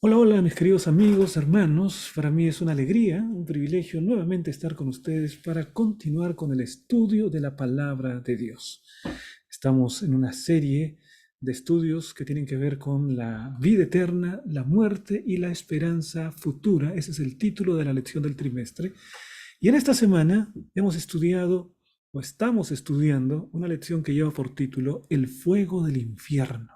Hola, hola, mis queridos amigos, hermanos. Para mí es una alegría, un privilegio nuevamente estar con ustedes para continuar con el estudio de la palabra de Dios. Estamos en una serie de estudios que tienen que ver con la vida eterna, la muerte y la esperanza futura. Ese es el título de la lección del trimestre. Y en esta semana hemos estudiado o estamos estudiando una lección que lleva por título El fuego del infierno.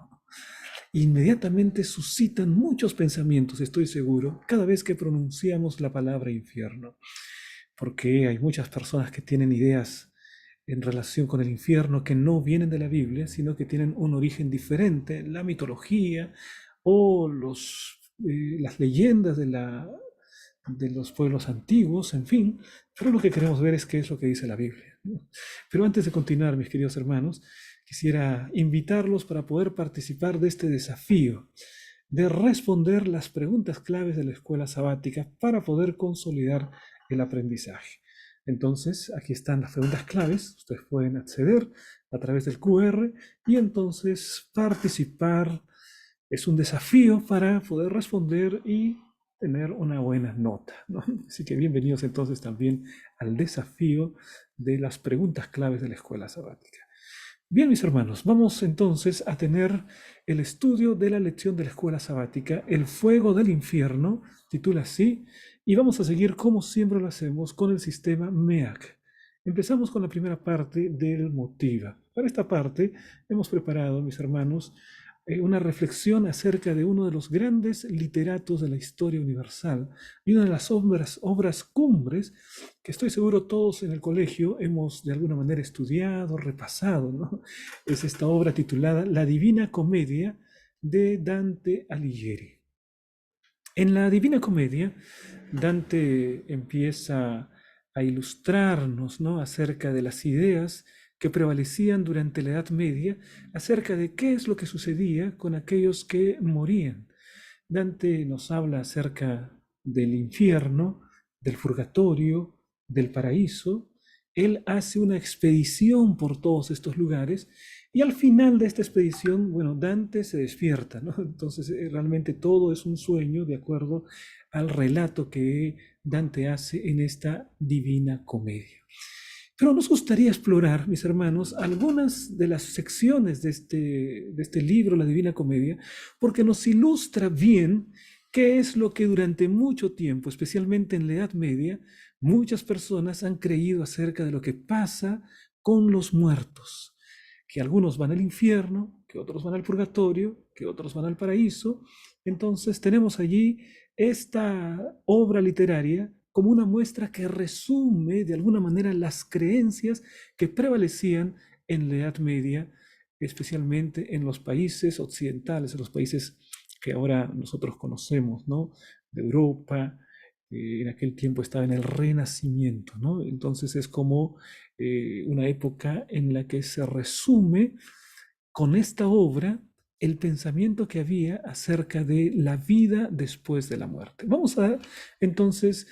Inmediatamente suscitan muchos pensamientos, estoy seguro, cada vez que pronunciamos la palabra infierno, porque hay muchas personas que tienen ideas en relación con el infierno que no vienen de la Biblia, sino que tienen un origen diferente, la mitología o las leyendas de los pueblos antiguos, en fin, pero lo que queremos ver es qué es lo que dice la Biblia, ¿no? Pero antes de continuar, mis queridos hermanos, quisiera invitarlos para poder participar de este desafío de responder las preguntas claves de la escuela sabática para poder consolidar el aprendizaje. Entonces, aquí están las preguntas claves. Ustedes pueden acceder a través del QR y entonces participar. Es un desafío para poder responder y tener una buena nota, ¿no? Así que bienvenidos entonces también al desafío de las preguntas claves de la escuela sabática. Bien, mis hermanos, vamos entonces a tener el estudio de la lección de la escuela sabática, El fuego del infierno, titula así, y vamos a seguir como siempre lo hacemos con el sistema MEAC. Empezamos con la primera parte del motiva. Para esta parte hemos preparado, mis hermanos, una reflexión acerca de uno de los grandes literatos de la historia universal y una de las obras cumbres que estoy seguro todos en el colegio hemos de alguna manera estudiado, repasado, ¿no? Es esta obra titulada La Divina Comedia de Dante Alighieri. En la Divina Comedia, Dante empieza a ilustrarnos, ¿no?, acerca de las ideas que prevalecían durante la Edad Media, acerca de qué es lo que sucedía con aquellos que morían. Dante nos habla acerca del infierno, del purgatorio, del paraíso. Él hace una expedición por todos estos lugares y al final de esta expedición, bueno, Dante se despierta, ¿no? Entonces, realmente todo es un sueño de acuerdo al relato que Dante hace en esta Divina Comedia. Pero nos gustaría explorar, mis hermanos, algunas de las secciones de este libro, La Divina Comedia, porque nos ilustra bien qué es lo que durante mucho tiempo, especialmente en la Edad Media, muchas personas han creído acerca de lo que pasa con los muertos, que algunos van al infierno, que otros van al purgatorio, que otros van al paraíso. Entonces tenemos allí esta obra literaria como una muestra que resume de alguna manera las creencias que prevalecían en la Edad Media, especialmente en los países occidentales, en los países que ahora nosotros conocemos, ¿no? De Europa. En aquel tiempo estaba en el Renacimiento, ¿no? Entonces es como una época en la que se resume con esta obra el pensamiento que había acerca de la vida después de la muerte. Vamos a entonces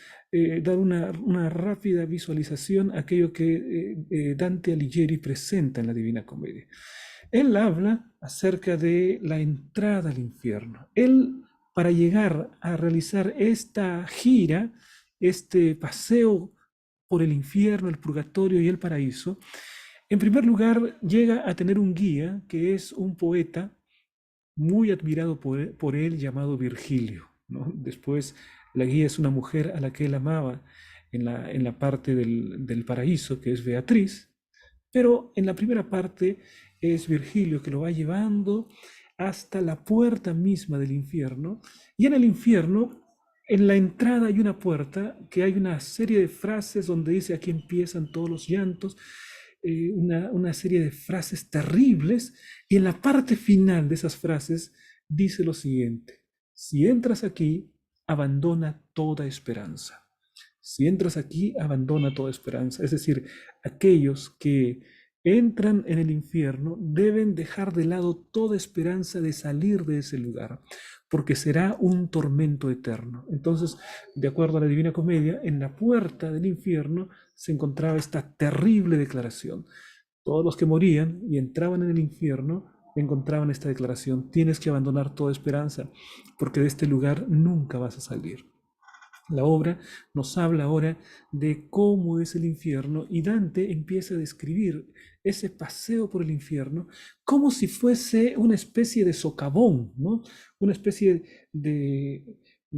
dar una rápida visualización a aquello que Dante Alighieri presenta en la Divina Comedia. Él habla acerca de la entrada al infierno. Él, para llegar a realizar esta gira, este paseo por el infierno, el purgatorio y el paraíso, en primer lugar llega a tener un guía que es un poeta muy admirado por él llamado Virgilio, ¿no? Después la guía es una mujer a la que él amaba en la parte del paraíso, que es Beatriz, pero en la primera parte es Virgilio que lo va llevando hasta la puerta misma del infierno. Y en el infierno, en la entrada hay una puerta que hay una serie de frases donde dice aquí empiezan todos los llantos, una serie de frases terribles. Y en la parte final de esas frases dice lo siguiente: si entras aquí, abandona toda esperanza. Si entras aquí, abandona toda esperanza. Es decir, aquellos que entran en el infierno deben dejar de lado toda esperanza de salir de ese lugar, porque será un tormento eterno. Entonces, de acuerdo a la Divina Comedia, en la puerta del infierno se encontraba esta terrible declaración: todos los que morían y entraban en el infierno encontraban esta declaración: tienes que abandonar toda esperanza, porque de este lugar nunca vas a salir. La obra nos habla ahora de cómo es el infierno, y Dante empieza a describir ese paseo por el infierno como si fuese una especie de socavón, ¿no? Una especie de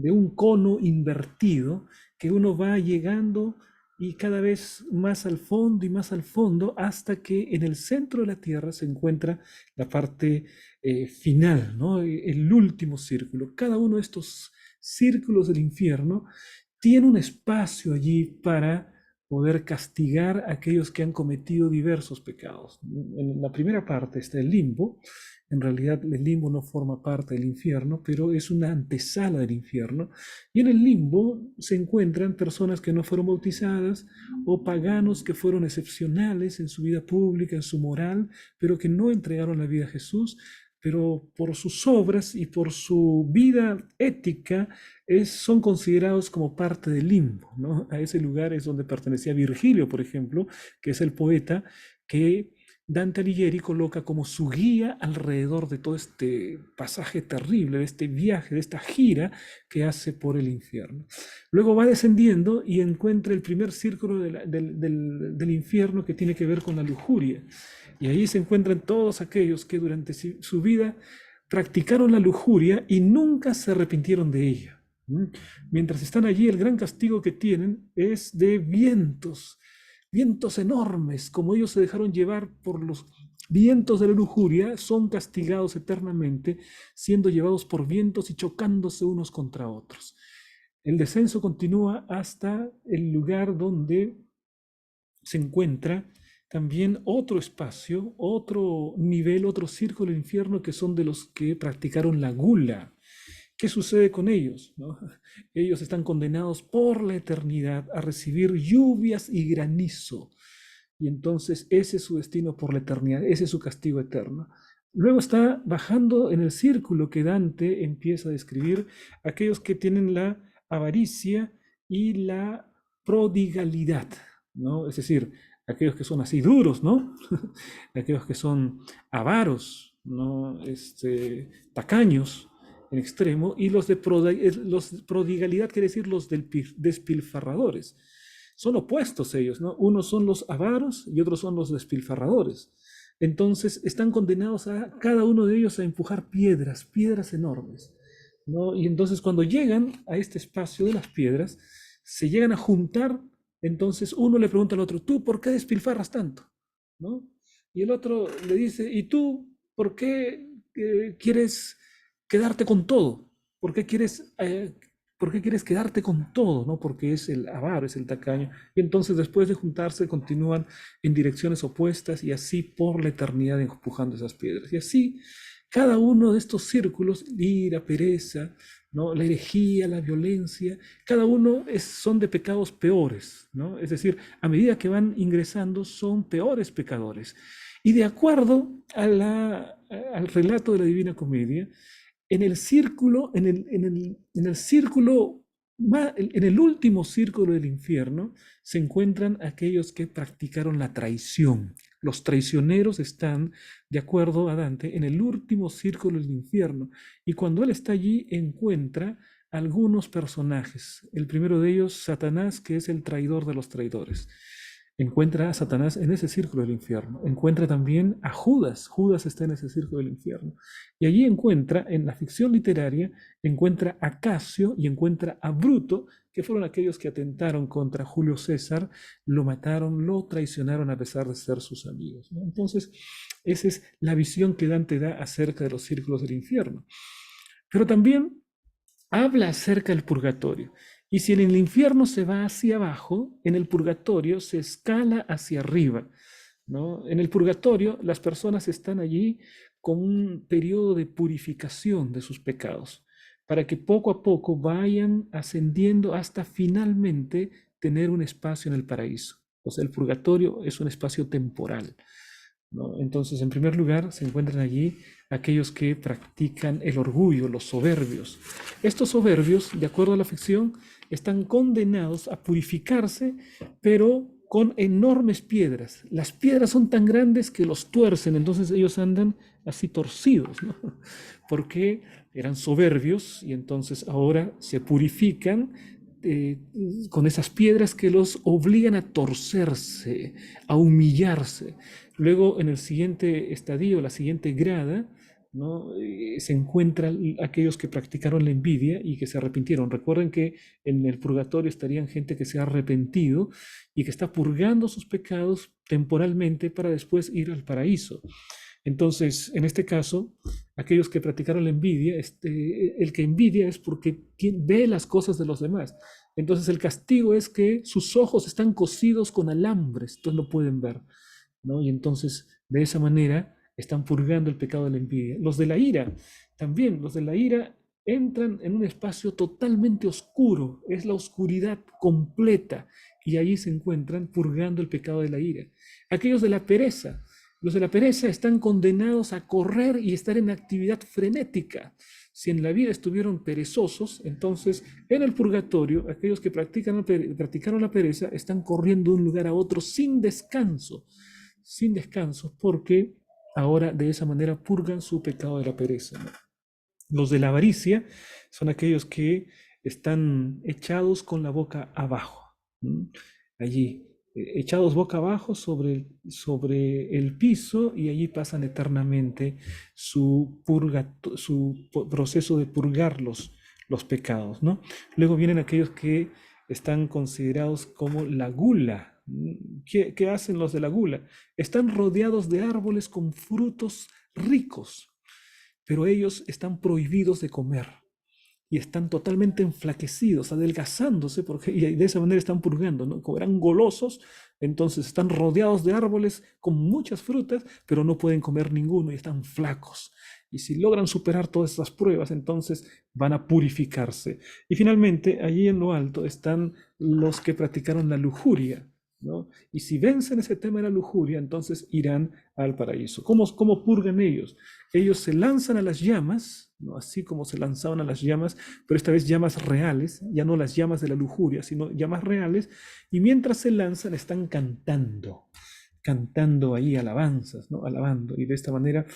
un cono invertido que uno va llegando y cada vez más al fondo y más al fondo, hasta que en el centro de la tierra se encuentra la parte final, ¿no? El último círculo. Cada uno de estos círculos del infierno tiene un espacio allí para poder castigar a aquellos que han cometido diversos pecados. En la primera parte está el limbo. En realidad el limbo no forma parte del infierno, pero es una antesala del infierno. Y en el limbo se encuentran personas que no fueron bautizadas, o paganos que fueron excepcionales en su vida pública, en su moral, pero que no entregaron la vida a Jesús, pero por sus obras y por su vida ética son considerados como parte del limbo, ¿no? A ese lugar es donde pertenecía Virgilio, por ejemplo, que es el poeta que Dante Alighieri coloca como su guía alrededor de todo este pasaje terrible, de este viaje, de esta gira que hace por el infierno. Luego va descendiendo y encuentra el primer círculo del infierno, que tiene que ver con la lujuria. Y ahí se encuentran todos aquellos que durante su vida practicaron la lujuria y nunca se arrepintieron de ella. Mientras están allí, el gran castigo que tienen es de vientos, vientos enormes. Como ellos se dejaron llevar por los vientos de la lujuria, son castigados eternamente, siendo llevados por vientos y chocándose unos contra otros. El descenso continúa hasta el lugar donde se encuentra también otro espacio, otro nivel, otro círculo del infierno, que son de los que practicaron la gula. ¿Qué sucede con ellos? ¿No? Ellos están condenados por la eternidad a recibir lluvias y granizo. Y entonces ese es su destino por la eternidad, ese es su castigo eterno. Luego está bajando en el círculo que Dante empieza a describir aquellos que tienen la avaricia y la prodigalidad, ¿no? Es decir, aquellos que son así duros, ¿no? Aquellos que son avaros, ¿no? Tacaños en extremo, y los de prodigalidad quiere decir los despilfarradores. Son opuestos ellos, ¿no? Unos son los avaros y otros son los despilfarradores. Entonces están condenados a cada uno de ellos a empujar piedras, piedras enormes, ¿no? Y entonces cuando llegan a este espacio de las piedras, se llegan a juntar. Entonces uno le pregunta al otro: ¿tú por qué despilfarras tanto? ¿No? Y el otro le dice: ¿y tú por qué quieres quedarte con todo? ¿Por qué quieres quedarte con todo? ¿No? Porque es el avaro, es el tacaño. Y entonces, después de juntarse, continúan en direcciones opuestas, y así por la eternidad empujando esas piedras. Y así cada uno de estos círculos: ira, pereza, ¿no? La herejía, la violencia, cada uno son de pecados peores, ¿no? Es decir, a medida que van ingresando, son peores pecadores. Y de acuerdo al relato de la Divina Comedia, en el círculo, en el círculo, en el último círculo del infierno, se encuentran aquellos que practicaron la traición. Los traicioneros están, de acuerdo a Dante, en el último círculo del infierno. Y cuando él está allí, encuentra algunos personajes. El primero de ellos, Satanás, que es el traidor de los traidores. Encuentra a Satanás en ese círculo del infierno. Encuentra también a Judas. Judas está en ese círculo del infierno. Y allí encuentra, en la ficción literaria, encuentra a Casio y encuentra a Bruto, que fueron aquellos que atentaron contra Julio César, lo mataron, lo traicionaron a pesar de ser sus amigos, ¿no? Entonces, esa es la visión que Dante da acerca de los círculos del infierno. Pero también habla acerca del purgatorio. Y si en el infierno se va hacia abajo, en el purgatorio se escala hacia arriba, ¿no? En el purgatorio las personas están allí con un periodo de purificación de sus pecados, para que poco a poco vayan ascendiendo hasta finalmente tener un espacio en el paraíso. O sea, el purgatorio es un espacio temporal, ¿no? Entonces, en primer lugar, se encuentran allí aquellos que practican el orgullo, los soberbios. Estos soberbios, de acuerdo a la ficción, están condenados a purificarse, pero con enormes piedras. Las piedras son tan grandes que los tuercen, entonces ellos andan así torcidos, ¿no? Porque eran soberbios y entonces ahora se purifican eh, con esas piedras que los obligan a torcerse, a humillarse. Luego, en el siguiente estadio, la siguiente grada, ¿no? Se encuentran aquellos que practicaron la envidia y que se arrepintieron. Recuerden que en el purgatorio estarían gente que se ha arrepentido y que está purgando sus pecados temporalmente para después ir al paraíso. Entonces, en este caso, aquellos que practicaron la envidia, el que envidia es porque ve las cosas de los demás. Entonces, el castigo es que sus ojos están cosidos con alambres, entonces no pueden ver, ¿no? Y entonces, de esa manera, están purgando el pecado de la envidia. Los de la ira, también, los de la ira entran en un espacio totalmente oscuro, es la oscuridad completa, y allí se encuentran purgando el pecado de la ira. Aquellos de la pereza, los de la pereza están condenados a correr y estar en actividad frenética. Si en la vida estuvieron perezosos, entonces en el purgatorio, aquellos que practicaron la pereza están corriendo de un lugar a otro sin descanso, porque ahora de esa manera purgan su pecado de la pereza, ¿no? Los de la avaricia son aquellos que están echados con la boca abajo, ¿m? Allí, echados boca abajo sobre el piso y allí pasan eternamente su proceso de purgar los pecados, ¿no? Luego vienen aquellos que están considerados como la gula. ¿Qué hacen los de la gula? Están rodeados de árboles con frutos ricos, pero ellos están prohibidos de comer y están totalmente enflaquecidos, adelgazándose, y de esa manera están purgando, ¿no? Como eran golosos, entonces están rodeados de árboles con muchas frutas, pero no pueden comer ninguno y están flacos. Y si logran superar todas estas pruebas, entonces van a purificarse. Y finalmente, allí en lo alto están los que practicaron la lujuria, ¿no? Y si vencen ese tema de la lujuria, entonces irán al paraíso. ¿Cómo purgan ellos? Ellos se lanzan a las llamas, ¿no? Así como se lanzaban a las llamas, pero esta vez llamas reales, ya no las llamas de la lujuria, sino llamas reales, y mientras se lanzan están cantando ahí alabanzas, ¿no? Alabando, y de esta manera,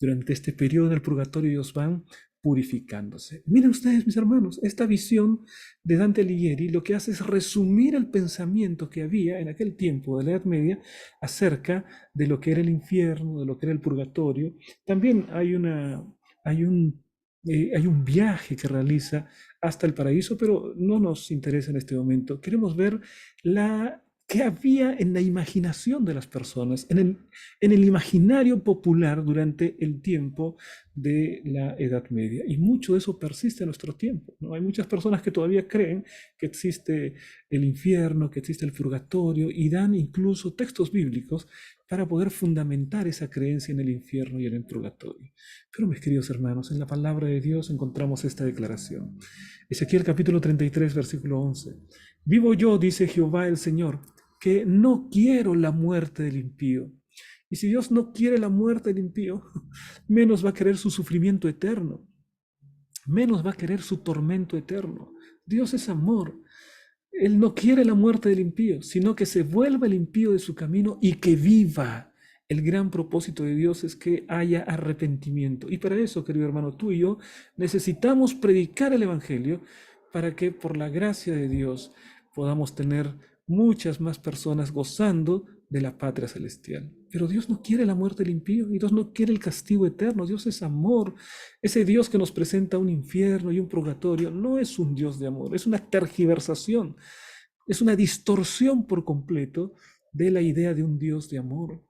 durante este periodo en el purgatorio, ellos van purificándose. Miren ustedes, mis hermanos, esta visión de Dante Alighieri lo que hace es resumir el pensamiento que había en aquel tiempo de la Edad Media acerca de lo que era el infierno, de lo que era el purgatorio. También hay un viaje que realiza hasta el paraíso, pero no nos interesa en este momento. Queremos ver qué había en la imaginación de las personas, en el imaginario popular durante el tiempo de la Edad Media. Y mucho de eso persiste en nuestro tiempo, ¿no? Hay muchas personas que todavía creen que existe el infierno, que existe el purgatorio, y dan incluso textos bíblicos para poder fundamentar esa creencia en el infierno y en el purgatorio. Pero mis queridos hermanos, en la palabra de Dios encontramos esta declaración. Ezequiel capítulo 33, versículo 11. Vivo yo, dice Jehová el Señor, que no quiero la muerte del impío. Y si Dios no quiere la muerte del impío, menos va a querer su sufrimiento eterno, menos va a querer su tormento eterno. Dios es amor. Él no quiere la muerte del impío, sino que se vuelva el impío de su camino y que viva. El gran propósito de Dios es que haya arrepentimiento. Y para eso, querido hermano, tú y yo necesitamos predicar el Evangelio para que por la gracia de Dios podamos tener muchas más personas gozando de la patria celestial. Pero Dios no quiere la muerte del impío y Dios no quiere el castigo eterno. Dios es amor. Ese Dios que nos presenta un infierno y un purgatorio no es un Dios de amor, es una tergiversación, es una distorsión por completo de la idea de un Dios de amor.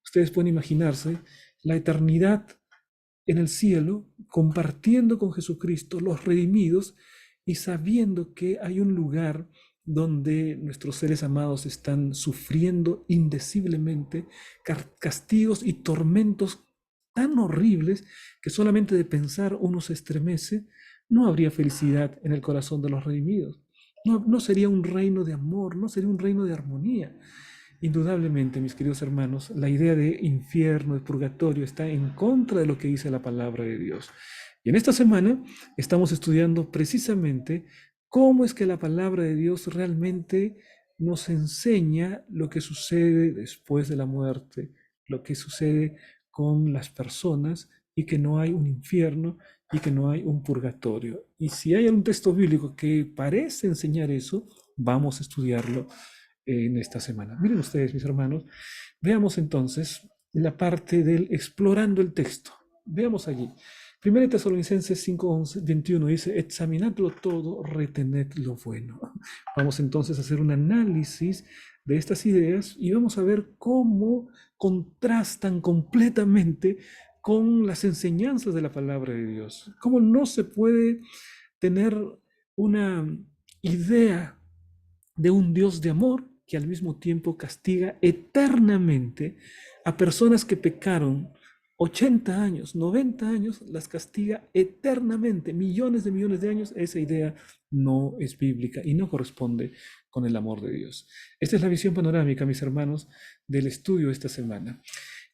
Ustedes pueden imaginarse la eternidad en el cielo, compartiendo con Jesucristo, los redimidos, y sabiendo que hay un lugar donde nuestros seres amados están sufriendo indeciblemente castigos y tormentos tan horribles que solamente de pensar uno se estremece. No habría felicidad en el corazón de los redimidos. No sería un reino de amor, no sería un reino de armonía. Indudablemente, mis queridos hermanos, la idea de infierno, de purgatorio, está en contra de lo que dice la palabra de Dios. Y en esta semana estamos estudiando precisamente cómo es que la palabra de Dios realmente nos enseña lo que sucede después de la muerte, lo que sucede con las personas y que no hay un infierno y que no hay un purgatorio. Y si hay algún texto bíblico que parece enseñar eso, vamos a estudiarlo en esta semana. Miren ustedes, mis hermanos, veamos entonces la parte del explorando el texto. Veamos allí. 1 Tesalonicenses 5, 11, 21 dice, examinadlo todo, retened lo bueno. Vamos entonces a hacer un análisis de estas ideas y vamos a ver cómo contrastan completamente con las enseñanzas de la palabra de Dios. Cómo no se puede tener una idea de un Dios de amor que al mismo tiempo castiga eternamente a personas que pecaron 80 años, 90 años, las castiga eternamente, millones de años. Esa idea no es bíblica y no corresponde con el amor de Dios. Esta es la visión panorámica, mis hermanos, del estudio de esta semana.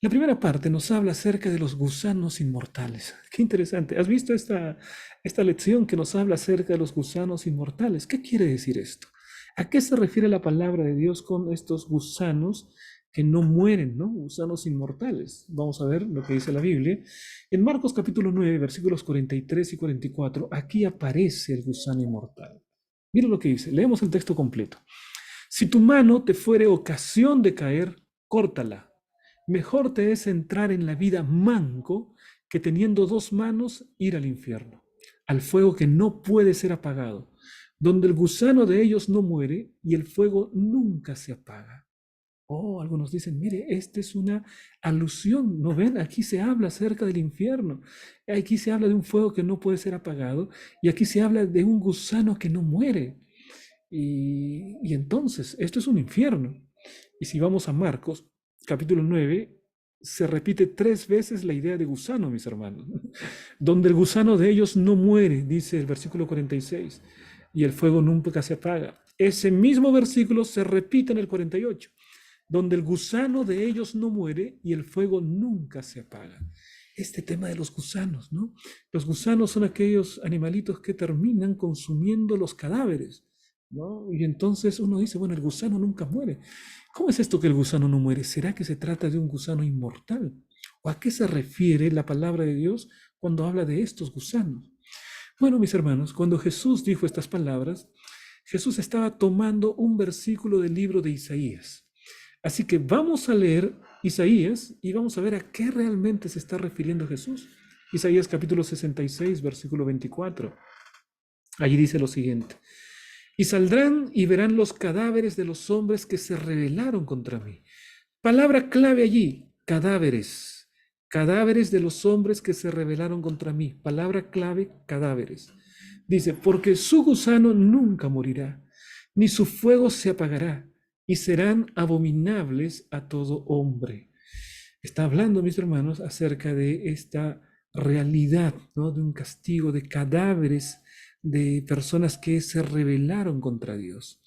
La primera parte nos habla acerca de los gusanos inmortales. Qué interesante. ¿Has visto esta lección que nos habla acerca de los gusanos inmortales? ¿Qué quiere decir esto? ¿A qué se refiere la palabra de Dios con estos gusanos que no mueren, ¿no? Gusanos inmortales? Vamos a ver lo que dice la Biblia. En Marcos capítulo 9, versículos 43 y 44, aquí aparece el gusano inmortal. Mira lo que dice, leemos el texto completo. Si tu mano te fuere ocasión de caer, córtala. Mejor te es entrar en la vida manco que teniendo dos manos ir al infierno, al fuego que no puede ser apagado, donde el gusano de ellos no muere y el fuego nunca se apaga. Oh, algunos dicen, mire, esta es una alusión, ¿no ven? Aquí se habla acerca del infierno, aquí se habla de un fuego que no puede ser apagado y aquí se habla de un gusano que no muere. Y entonces, esto es un infierno. Y si vamos a Marcos, capítulo 9, se repite 3 veces la idea de gusano, mis hermanos. Donde el gusano de ellos no muere, dice el versículo 46, y el fuego nunca se apaga. Ese mismo versículo se repite en el 48, donde el gusano de ellos no muere y el fuego nunca se apaga. Este tema de los gusanos, ¿no? Los gusanos son aquellos animalitos que terminan consumiendo los cadáveres, ¿no? Y entonces uno dice, bueno, el gusano nunca muere. ¿Cómo es esto que el gusano no muere? ¿Será que se trata de un gusano inmortal? ¿O a qué se refiere la palabra de Dios cuando habla de estos gusanos? Bueno, mis hermanos, cuando Jesús dijo estas palabras, Jesús estaba tomando un versículo del libro de Isaías. Así que vamos a leer Isaías y vamos a ver a qué realmente se está refiriendo Jesús. Isaías capítulo 66, versículo 24. Allí dice lo siguiente. Y saldrán y verán los cadáveres de los hombres que se rebelaron contra mí. Palabra clave allí, cadáveres. Cadáveres de los hombres que se rebelaron contra mí. Palabra clave, cadáveres. Dice, porque su gusano nunca morirá, ni su fuego se apagará, y serán abominables a todo hombre. Está hablando, mis hermanos, acerca de esta realidad, ¿no? De un castigo de cadáveres de personas que se rebelaron contra Dios.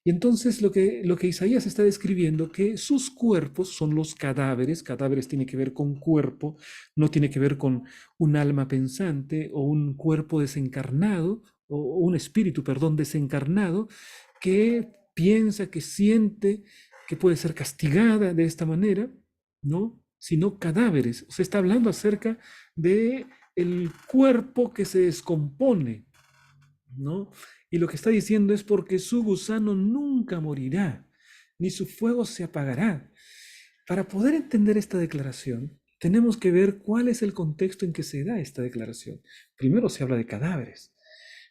Y entonces lo que Isaías está describiendo, que sus cuerpos son los cadáveres, cadáveres tiene que ver con cuerpo, no tiene que ver con un alma pensante o un cuerpo desencarnado, o un espíritu, perdón, desencarnado, que piensa, que siente, que puede ser castigada de esta manera, ¿no? Sino cadáveres. Se está hablando acerca de el cuerpo que se descompone, ¿no? Y lo que está diciendo es porque su gusano nunca morirá, ni su fuego se apagará. Para poder entender esta declaración, tenemos que ver cuál es el contexto en que se da esta declaración. Primero se habla de cadáveres,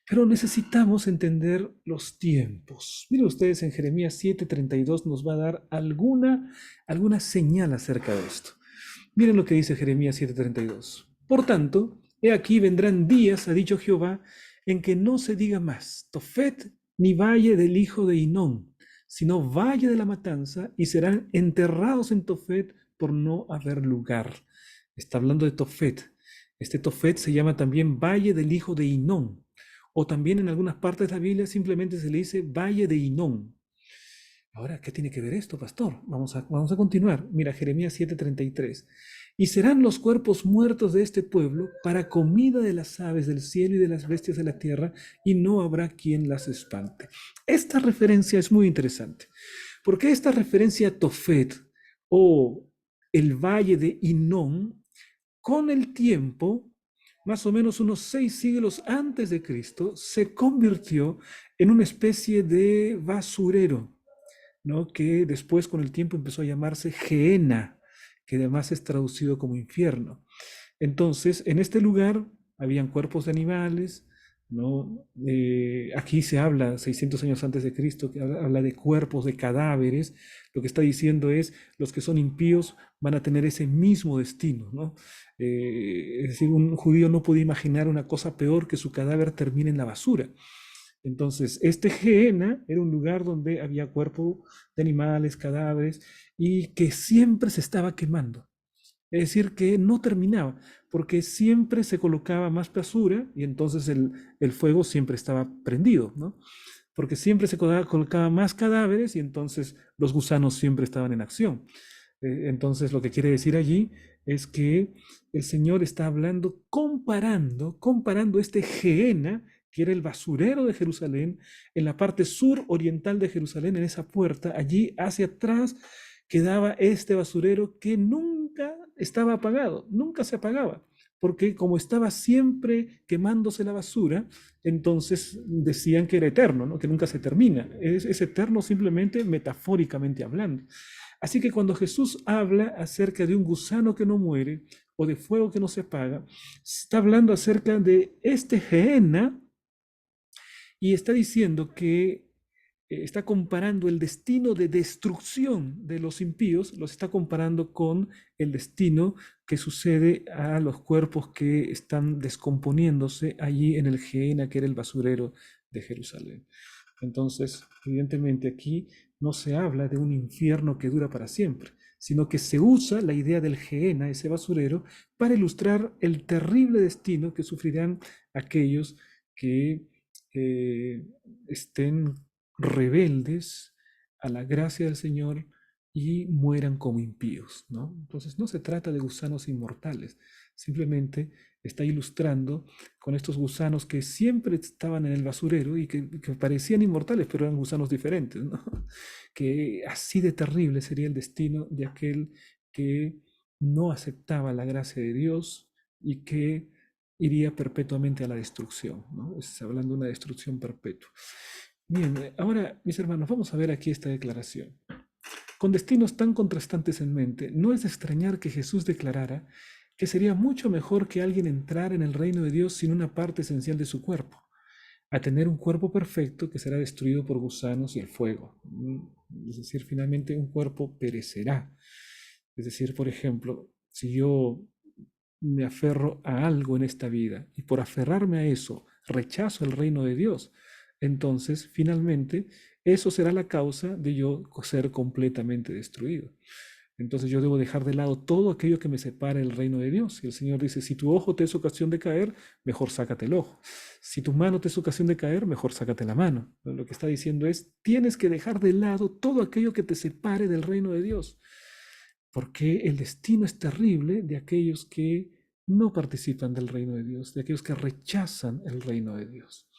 pero necesitamos entender los tiempos. Miren ustedes, en Jeremías 7:32 nos va a dar alguna señal acerca de esto. Miren lo que dice Jeremías 7:32. Por tanto, he aquí vendrán días, ha dicho Jehová, en que no se diga más Tofet ni valle del hijo de Hinón, sino valle de la matanza, y serán enterrados en Tofet por no haber lugar. Está hablando de Tofet. Este Tofet se llama también valle del hijo de Hinón, o también en algunas partes de la Biblia simplemente se le dice valle de Hinón. Ahora, ¿qué tiene que ver esto, pastor? Vamos a continuar. Mira, Jeremías 7:33. Y serán los cuerpos muertos de este pueblo para comida de las aves del cielo y de las bestias de la tierra, y no habrá quien las espante. Esta referencia es muy interesante, porque esta referencia a Tofet o el valle de Hinnom, con el tiempo, más o menos unos 6 siglos antes de Cristo, se convirtió en una especie de basurero, ¿no? Que después con el tiempo empezó a llamarse Gehenna, que además es traducido como infierno. Entonces, en este lugar habían cuerpos de animales, ¿no? Aquí se habla, 600 años antes de Cristo, que habla de cuerpos, de cadáveres. Lo que está diciendo es, los que son impíos van a tener ese mismo destino, ¿no? Es decir, un judío no podía imaginar una cosa peor que su cadáver termine en la basura. Entonces, este Gehenna era un lugar donde había cuerpo de animales, cadáveres, y que siempre se estaba quemando. Es decir, que no terminaba, porque siempre se colocaba más basura y entonces el fuego siempre estaba prendido, ¿no? Porque siempre se colocaba más cadáveres y entonces los gusanos siempre estaban en acción. Entonces, lo que quiere decir allí es que el Señor está hablando, comparando este Gehenna, que era el basurero de Jerusalén, en la parte sur oriental de Jerusalén, en esa puerta, allí hacia atrás quedaba este basurero que nunca estaba apagado, nunca se apagaba, porque como estaba siempre quemándose la basura, entonces decían que era eterno, ¿no? Que nunca se termina. Es eterno simplemente metafóricamente hablando. Así que cuando Jesús habla acerca de un gusano que no muere o de fuego que no se apaga, está hablando acerca de este Gehenna y está diciendo que está comparando el destino de destrucción de los impíos, los está comparando con el destino que sucede a los cuerpos que están descomponiéndose allí en el Gehenna, que era el basurero de Jerusalén. Entonces, evidentemente aquí no se habla de un infierno que dura para siempre, sino que se usa la idea del Gehenna, ese basurero, para ilustrar el terrible destino que sufrirán aquellos que estén rebeldes a la gracia del Señor y mueran como impíos, ¿no? Entonces no se trata de gusanos inmortales, simplemente está ilustrando con estos gusanos que siempre estaban en el basurero y que parecían inmortales, pero eran gusanos diferentes, ¿no? Que así de terrible sería el destino de aquel que no aceptaba la gracia de Dios y que iría perpetuamente a la destrucción, ¿no? Está hablando de una destrucción perpetua. Bien, ahora, mis hermanos, vamos a ver aquí esta declaración. Con destinos tan contrastantes en mente, no es de extrañar que Jesús declarara que sería mucho mejor que alguien entrara en el reino de Dios sin una parte esencial de su cuerpo, a tener un cuerpo perfecto que será destruido por gusanos y el fuego. Es decir, finalmente un cuerpo perecerá. Es decir, por ejemplo, si yo me aferro a algo en esta vida y por aferrarme a eso rechazo el reino de Dios, entonces finalmente eso será la causa de yo ser completamente destruido. Entonces yo debo dejar de lado todo aquello que me separe del reino de Dios. Y el Señor dice, si tu ojo te es ocasión de caer, mejor sácate el ojo. Si tu mano te es ocasión de caer, mejor sácate la mano. Lo que está diciendo es, tienes que dejar de lado todo aquello que te separe del reino de Dios. Porque el destino es terrible de aquellos que no participan del reino de Dios, de aquellos que rechazan el reino de Dios.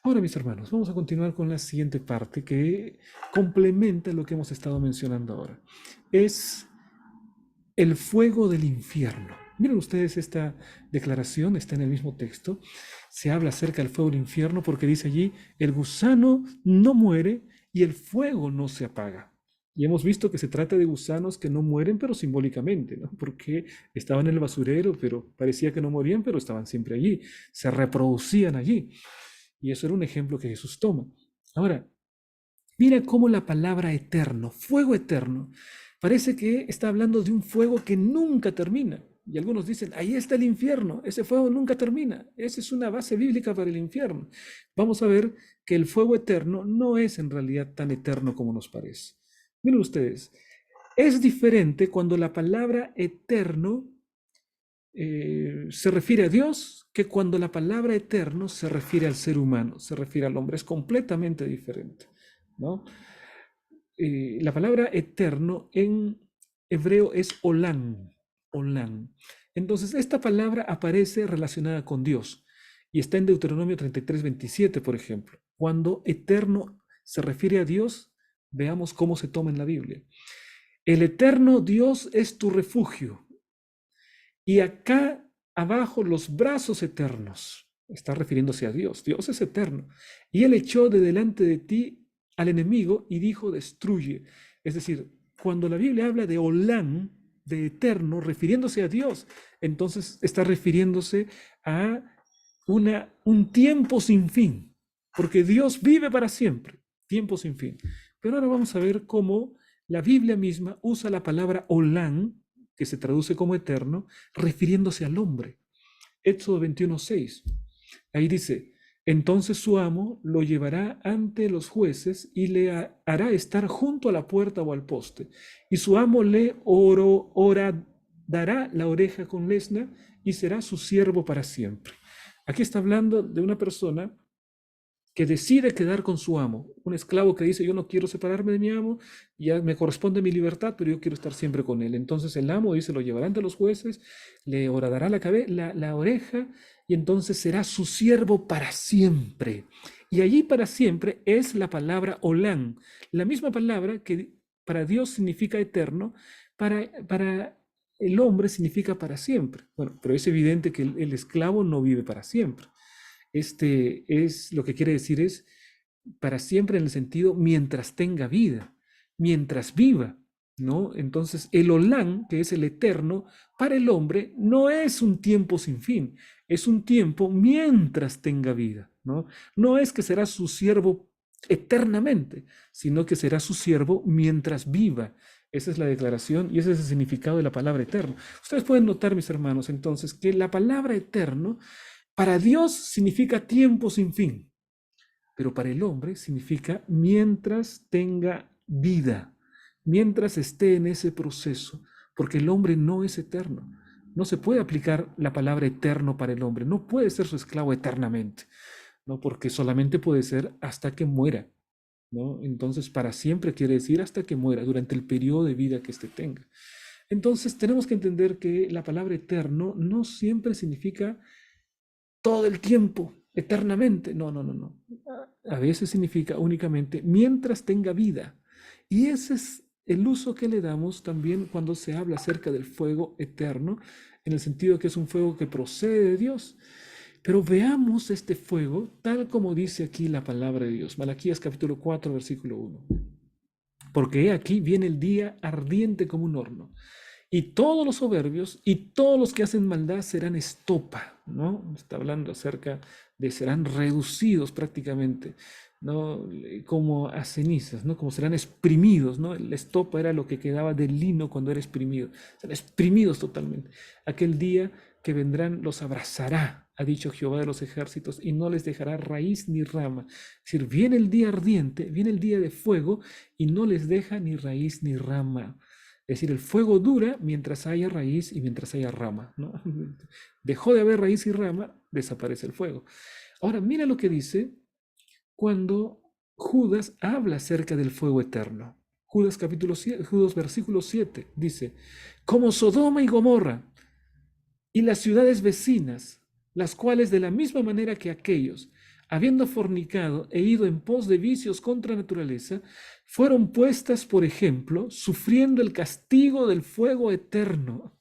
Ahora, mis hermanos, vamos a continuar con la siguiente parte que complementa lo que hemos estado mencionando ahora. Es el fuego del infierno. Miren ustedes esta declaración, está en el mismo texto. Se habla acerca del fuego del infierno porque dice allí, el gusano no muere y el fuego no se apaga. Y hemos visto que se trata de gusanos que no mueren, pero simbólicamente, ¿no? Porque estaban en el basurero, pero parecía que no morían, pero estaban siempre allí. Se reproducían allí. Y eso era un ejemplo que Jesús toma. Ahora, mira cómo la palabra eterno, fuego eterno, parece que está hablando de un fuego que nunca termina. Y algunos dicen, ahí está el infierno, ese fuego nunca termina. Esa es una base bíblica para el infierno. Vamos a ver que el fuego eterno no es en realidad tan eterno como nos parece. Miren ustedes, es diferente cuando la palabra eterno se refiere a Dios que cuando la palabra eterno se refiere al ser humano, se refiere al hombre. Es completamente diferente, ¿no? La palabra eterno en hebreo es olam. Olam. Entonces, esta palabra aparece relacionada con Dios y está en Deuteronomio 33:27, por ejemplo. Cuando eterno se refiere a Dios, veamos cómo se toma en la Biblia. El eterno Dios es tu refugio y acá abajo los brazos eternos. Está refiriéndose a Dios. Dios es eterno. Y él echó de delante de ti al enemigo y dijo, destruye. Es decir, cuando la Biblia habla de Olam, de eterno, refiriéndose a Dios, entonces está refiriéndose a un tiempo sin fin, porque Dios vive para siempre, tiempo sin fin. Pero ahora vamos a ver cómo la Biblia misma usa la palabra Olam, que se traduce como eterno, refiriéndose al hombre. Éxodo 21:6. Ahí dice, entonces su amo lo llevará ante los jueces y le hará estar junto a la puerta o al poste. Y su amo le dará la oreja con lesna y será su siervo para siempre. Aquí está hablando de una persona que decide quedar con su amo, un esclavo que dice, yo no quiero separarme de mi amo, ya me corresponde mi libertad, pero yo quiero estar siempre con él. Entonces el amo dice, lo llevará ante los jueces, le horadará la oreja, y entonces será su siervo para siempre. Y allí para siempre es la palabra Olam, la misma palabra que para Dios significa eterno, para el hombre significa para siempre. Bueno, pero es evidente que el esclavo no vive para siempre. Este es lo que quiere decir es para siempre en el sentido mientras tenga vida, mientras viva, ¿no? Entonces el Olam, que es el eterno, para el hombre no es un tiempo sin fin, es un tiempo mientras tenga vida, ¿no? No es que será su siervo eternamente, sino que será su siervo mientras viva. Esa es la declaración y ese es el significado de la palabra eterno. Ustedes pueden notar, mis hermanos, entonces, que la palabra eterno para Dios significa tiempo sin fin, pero para el hombre significa mientras tenga vida, mientras esté en ese proceso, porque el hombre no es eterno. No se puede aplicar la palabra eterno para el hombre, no puede ser su esclavo eternamente, ¿no? Porque solamente puede ser hasta que muera, ¿no? Entonces, para siempre quiere decir hasta que muera, durante el periodo de vida que éste tenga. Entonces, tenemos que entender que la palabra eterno no siempre significa todo el tiempo, eternamente. No, no, no, no. A veces significa únicamente mientras tenga vida. Y ese es el uso que le damos también cuando se habla acerca del fuego eterno, en el sentido de que es un fuego que procede de Dios. Pero veamos este fuego tal como dice aquí la palabra de Dios. Malaquías capítulo 4, versículo 1. Porque he aquí viene el día ardiente como un horno y todos los soberbios y todos los que hacen maldad serán estopa, ¿no? Está hablando acerca de serán reducidos prácticamente, ¿no? Como a cenizas, ¿no? Como serán exprimidos, ¿no? La estopa era lo que quedaba del lino cuando era exprimido. Serán exprimidos totalmente. Aquel día que vendrán los abrazará, ha dicho Jehová de los ejércitos, y no les dejará raíz ni rama. Es decir, viene el día ardiente, viene el día de fuego, y no les deja ni raíz ni rama. Es decir, el fuego dura mientras haya raíz y mientras haya rama, ¿no? Dejó de haber raíz y rama, desaparece el fuego. Ahora, mira lo que dice cuando Judas habla acerca del fuego eterno. Judas capítulo 7, Judas versículo 7 dice, como Sodoma y Gomorra y las ciudades vecinas, las cuales de la misma manera que aquellos, habiendo fornicado e ido en pos de vicios contra naturaleza, fueron puestas, por ejemplo, sufriendo el castigo del fuego eterno.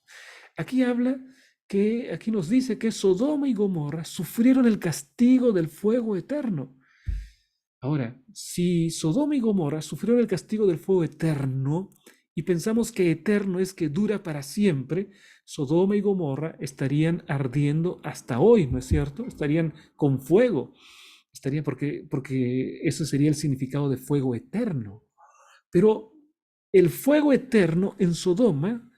Aquí aquí nos dice que Sodoma y Gomorra sufrieron el castigo del fuego eterno. Ahora, si Sodoma y Gomorra sufrieron el castigo del fuego eterno y pensamos que eterno es que dura para siempre, Sodoma y Gomorra estarían ardiendo hasta hoy, ¿no es cierto? Estarían con fuego. Porque eso sería el significado de fuego eterno. Pero el fuego eterno en Sodoma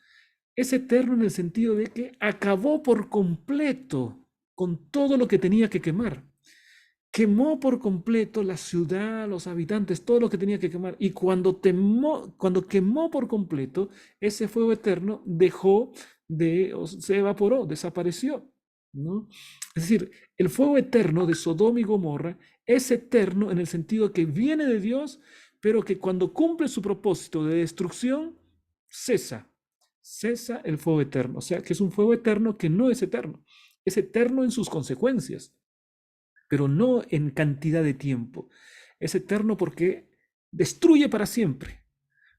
es eterno en el sentido de que acabó por completo con todo lo que tenía que quemar. Quemó por completo la ciudad, los habitantes, todo lo que tenía que quemar. Y cuando quemó por completo, ese fuego eterno se evaporó, desapareció, ¿no? Es decir, el fuego eterno de Sodoma y Gomorra es eterno en el sentido que viene de Dios, pero que cuando cumple su propósito de destrucción, cesa, cesa el fuego eterno. O sea, que es un fuego eterno que no es eterno. Es eterno en sus consecuencias, pero no en cantidad de tiempo. Es eterno porque destruye para siempre,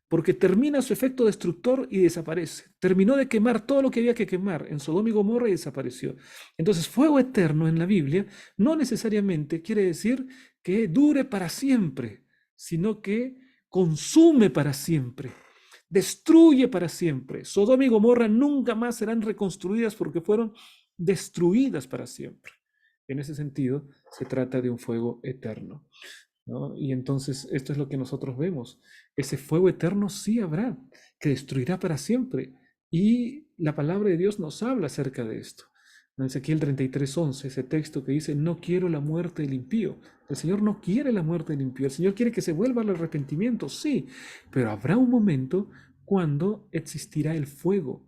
porque termina su efecto destructor y desaparece. Terminó de quemar todo lo que había que quemar en Sodoma y Gomorra y desapareció. Entonces, fuego eterno en la Biblia no necesariamente quiere decir que dure para siempre, sino que consume para siempre, destruye para siempre. Sodoma y Gomorra nunca más serán reconstruidas porque fueron destruidas para siempre. En ese sentido, se trata de un fuego eterno, ¿no? Y entonces esto es lo que nosotros vemos. Ese fuego eterno sí habrá, que destruirá para siempre. Y la palabra de Dios nos habla acerca de esto. En Ezequiel 33:11, ese texto que dice, no quiero la muerte del impío. El Señor no quiere la muerte del impío. El Señor quiere que se vuelva al arrepentimiento, sí, pero habrá un momento cuando existirá el fuego,